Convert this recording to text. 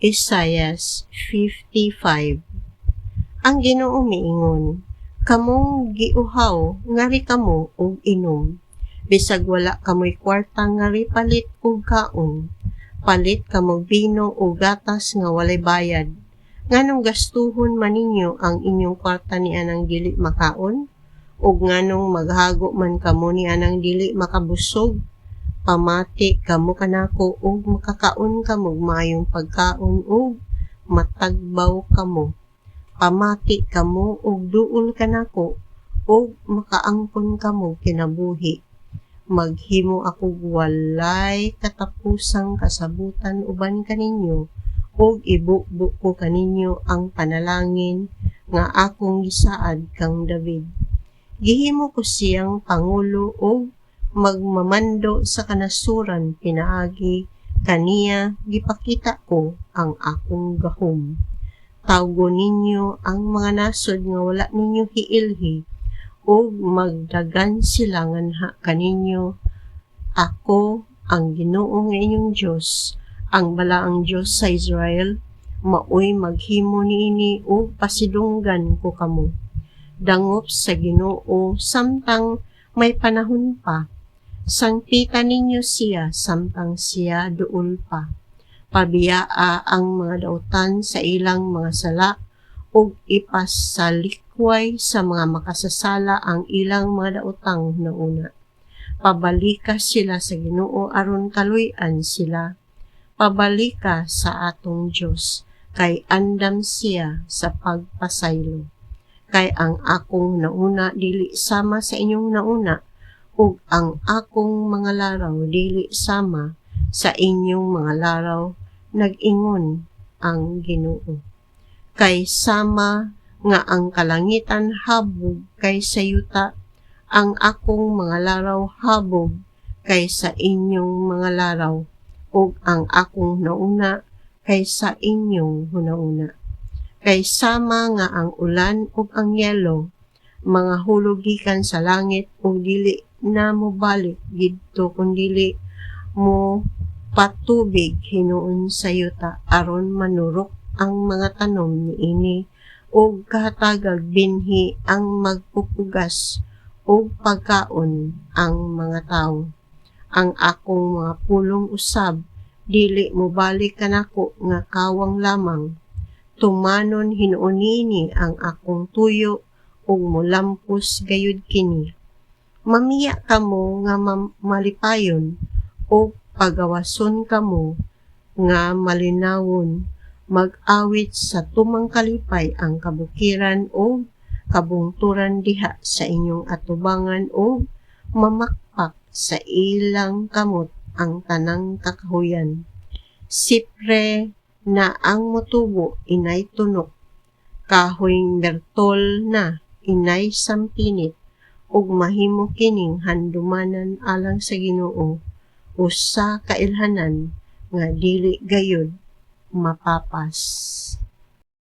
Isaias 55. Ang Ginoo miingon, kamong giuhaw ngari kamo og inom, bisag wala kamoy kwarta ngari palit og kaon, palit kamog bino o gatas nga walay bayad. Nganong gastuhon man ninyo ang inyong kwarta ni anang dili makaon? Ug nganong maghago man kamo ni anang dili makabusog? Pamati kamo kanako ug makakaon kamo maayong pagkaon ug matagbaw kamo. Pamati kamo ug duol kanako ug makaangkon kamo kinabuhi. Maghimo ako walay katapusang kasabutan uban kaninyo ug ibukbuk ko kaninyo ang panalangin nga akong gisaad kang David. Gihimo ko siyang pangulo ug magmamando sa kanasuran pinaagi kaniya gipakita ko ang akong gahom. Tawgon ninyo ang mga nasod nga wala ninyo hiilhi ug magdagan sila nganha kaninyo. Ako ang Ginoo nga inyong Dios, ang balaang Dios sa Israel, maoy maghimo niini ug pasidunggan ko kamo. Dangop sa Ginoo samtang may panahon pa. Sangpitan ninyo siya samtang siya duol pa. Pabiyaa ang mga dautan sa ilang mga sala ug ipasalikway sa mga makasasala ang ilang mga daotang nauna. Pabalika sila sa Ginoo aron kaluy-an sila. Pabalika sa atong Dios kay andam siya sa pagpasaylo. Kay ang akong nauna dili sama sa inyong nauna ug ang akong mga laraw dili sama sa inyong mga laraw, nag-ingon ang Ginoo. Kay sama nga ang kalangitan habog kay sa yuta, ang akong mga laraw habog kay sa inyong mga laraw, ug ang akong nauna kay sa inyong hunauna. Kay sama nga ang ulan ug ang yelo, mga hulog gikan sa langit ug dili na mo balik gidto kundili mo patubig hinuon sa yuta aron manurok ang mga tanom niini ug kahatagag binhi ang magpupugas ug pagkaon ang mga tawo. Ang akong mga pulong usab dili mo balik kanako nga kawang lamang. Tumanon hinuon niini ang akong tuyo ug molampos gayud kini. Mamiya kamo nga malipayon o pagawason kamo nga malinawon, mag-awit sa tumang kalipay ang kabukiran o kabungturan diha sa inyong atubangan o mamakpak sa ilang kamot ang tanang kakahuyan. Sipre na ang motubo inay tunok, kahoy bertol na inay sampinit, ug mahimo kining handumanan alang sa Ginoo, usa ka ilhanan nga dili gayud mapapas.